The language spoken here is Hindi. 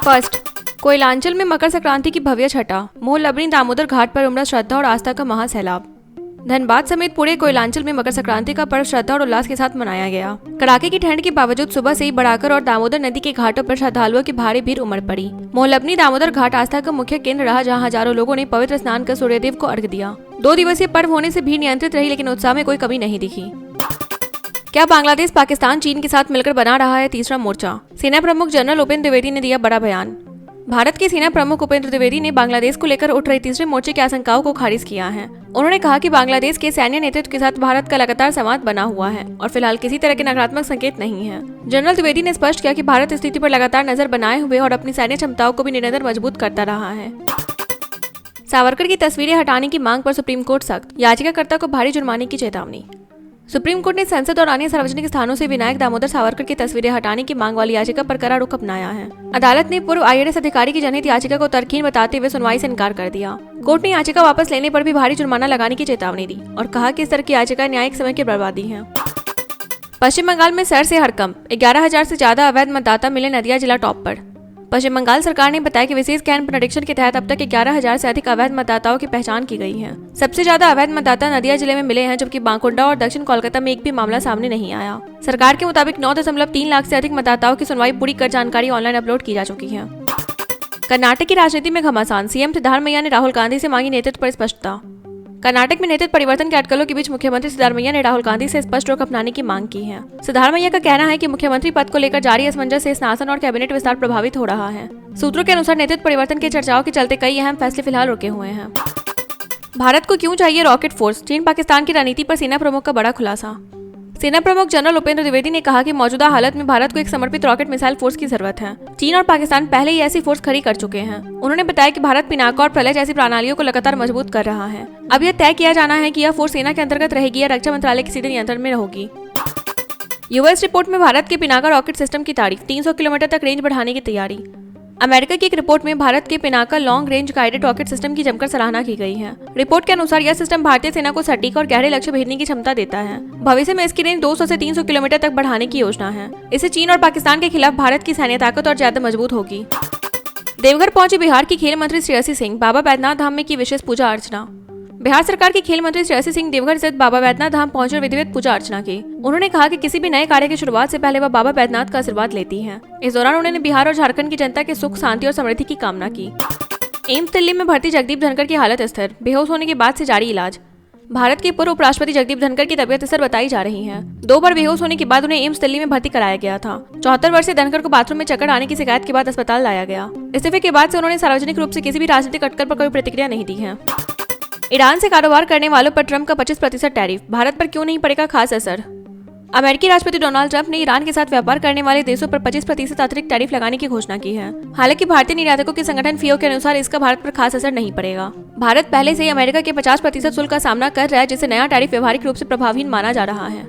फर्स्ट, कोयलांचल में मकर संक्रांति की भव्य छठा, मोह लबनी दामोदर घाट पर उमड़ा श्रद्धा और आस्था का महासैलाब। धनबाद समेत पूरे कोयलांचल में मकर संक्रांति का पर्व श्रद्धा और उल्लास के साथ मनाया गया। कड़ाके की ठंड के बावजूद सुबह से ही बढ़ाकर और दामोदर नदी के घाटों पर श्रद्धालुओं की भारी भीड़ उमड़ पड़ी। मोह लबनी दामोदर घाट आस्था का मुख्य केंद्र रहा, जहां हजारों लोगों ने पवित्र स्नान कर सूर्यदेव को अर्घ्य दिया। 2 दिवसीय पर्व होने से भीड़ नियंत्रित रही, लेकिन उत्साह में कोई कमी नहीं दिखी। क्या बांग्लादेश पाकिस्तान चीन के साथ मिलकर बना रहा है तीसरा मोर्चा? सेना प्रमुख जनरल उपेंद्र द्विवेदी ने दिया बड़ा बयान। भारत के सेना प्रमुख उपेंद्र द्विवेदी ने बांग्लादेश को लेकर उठ रही तीसरे मोर्चे की आशंकाओं को खारिज किया है। उन्होंने कहा कि बांग्लादेश के सैन्य नेतृत्व के साथ भारत का लगातार संवाद बना हुआ है और फिलहाल किसी तरह के नकारात्मक संकेत नहीं है। जनरल द्विवेदी ने स्पष्ट किया कि भारत स्थिति पर लगातार नजर बनाए हुए और अपनी सैन्य क्षमताओं को भी निरंतर मजबूत करता रहा है। सावरकर की तस्वीरें हटाने की मांग पर सुप्रीम कोर्ट सख्त, याचिकाकर्ता को भारी जुर्माने की चेतावनी। सुप्रीम कोर्ट ने संसद और अन्य सार्वजनिक स्थानों से विनायक दामोदर सावरकर की तस्वीरें हटाने की मांग वाली याचिका पर कड़ा रुख अपनाया है। अदालत ने पूर्व IAS अधिकारी की जनहित याचिका को तर्कहीन बताते हुए सुनवाई से इनकार कर दिया। कोर्ट ने याचिका वापस लेने पर भी भारी जुर्माना लगाने की चेतावनी दी और कहा कि इस तरह की याचिका न्यायिक समय की बर्बादी है। पश्चिम बंगाल में सर से हड़कंप, 11,000 से ज्यादा अवैध मतदाता मिले, नदिया जिला टॉप पर। पश्चिम बंगाल सरकार ने बताया कि विशेष कैंप निरीक्षण के तहत अब तक 11,000 से अधिक अवैध मतदाताओं की पहचान की गई है। सबसे ज्यादा अवैध मतदाता नदिया जिले में मिले हैं, जबकि बांकुंडा और दक्षिण कोलकाता में एक भी मामला सामने नहीं आया। सरकार के मुताबिक 9.3 लाख से अधिक मतदाताओं की सुनवाई पूरी कर जानकारी ऑनलाइन अपलोड की जा चुकी है। कर्नाटक की राजनीति में घमासान, सीएम सिद्धारमैया ने राहुल गांधी से मांगी नेतृत्व पर स्पष्टता। कर्नाटक में नेतृत्व परिवर्तन के अटकलों के बीच मुख्यमंत्री सिद्धारमैया ने राहुल गांधी से स्पष्ट रुख अपनाने की मांग की है। सिद्धारमैया का कहना है कि मुख्यमंत्री पद को लेकर जारी असमंजस से शासन और कैबिनेट विस्तार प्रभावित हो रहा है। सूत्रों के अनुसार नेतृत्व परिवर्तन की चर्चाओं के चलते कई अहम फैसले फिलहाल रुके हुए हैं। भारत को क्यों चाहिए रॉकेट फोर्स? चीन पाकिस्तान की रणनीति पर सेना प्रमुख का बड़ा खुलासा। सेना प्रमुख जनरल उपेंद्र द्विवेदी ने कहा कि मौजूदा हालत में भारत को एक समर्पित रॉकेट मिसाइल फोर्स की जरूरत है। चीन और पाकिस्तान पहले ही ऐसी फोर्स खड़ी कर चुके हैं। उन्होंने बताया कि भारत पिनाका और प्रलय जैसी प्रणालियों को लगातार मजबूत कर रहा है। अब यह तय किया जाना है कि यह फोर्स सेना के अंतर्गत रहेगी या रक्षा मंत्रालय के सीधे नियंत्रण में होगी। यूएस रिपोर्ट में भारत के पिनाका रॉकेट सिस्टम की तारीफ, 300 किलोमीटर तक रेंज बढ़ाने की तैयारी। अमेरिका की एक रिपोर्ट में भारत के Pinaka long range guided rocket system की जमकर सराहना की गई है। रिपोर्ट के अनुसार यह सिस्टम भारतीय सेना को सटीक और गहरे लक्ष्य भेजने की क्षमता देता है। भविष्य में इसकी रेंज 200 से 300 किलोमीटर तक बढ़ाने की योजना है। इससे चीन और पाकिस्तान के खिलाफ भारत की सैन्य ताकत और ज्यादा मजबूत होगी। देवघर पहुंचे बिहार की खेल मंत्री श्रेयसी सिंह, बाबा बैद्यनाथ धाम में की विशेष पूजा अर्चना। बिहार सरकार के खेल मंत्री श्रेयसी सिंह देवघर स्थित बाबा बैद्यनाथ धाम पहुंचे और विधिवत पूजा अर्चना की। उन्होंने कहा कि किसी भी नए कार्य की शुरुआत से पहले वह बाबा बैद्यनाथ का आशीर्वाद लेती हैं। इस दौरान उन्होंने बिहार और झारखंड की जनता के सुख, शांति और समृद्धि की कामना की। एम्स दिल्ली में भर्ती जगदीप धनखड़ की हालत स्थिर, बेहोश होने के बाद से जारी इलाज। भारत के पूर्व उपराष्ट्रपति जगदीप धनखड़ की तबियत स्थिर बताई जा रही है। 2 बार बेहोश होने के बाद उन्हें एम्स दिल्ली में भर्ती कराया गया था। 74 वर्षीय धनखड़ को बाथरूम में चक्कर आने की शिकायत के बाद अस्पताल लाया गया। इस्तीफे के बाद से उन्होंने सार्वजनिक रूप से किसी भी राजनीतिक अटकल पर कोई प्रतिक्रिया नहीं दी है। ईरान से कारोबार करने वालों पर ट्रंप का 25% टैरिफ, भारत पर क्यों नहीं पड़ेगा खास असर? अमेरिकी राष्ट्रपति डोनाल्ड ट्रंप ने ईरान के साथ व्यापार करने वाले देशों पर 25% अतिरिक्त टैरिफ लगाने की घोषणा की है। हालांकि भारतीय निर्यातकों के संगठन FIO के अनुसार इसका भारत पर खास असर नहीं पड़ेगा। भारत पहले से ही अमेरिका के 50% शुल्क का सामना कर रहा है, जिससे नया टैरिफ व्यवहारिक रूप से प्रभावहीन माना जा रहा है।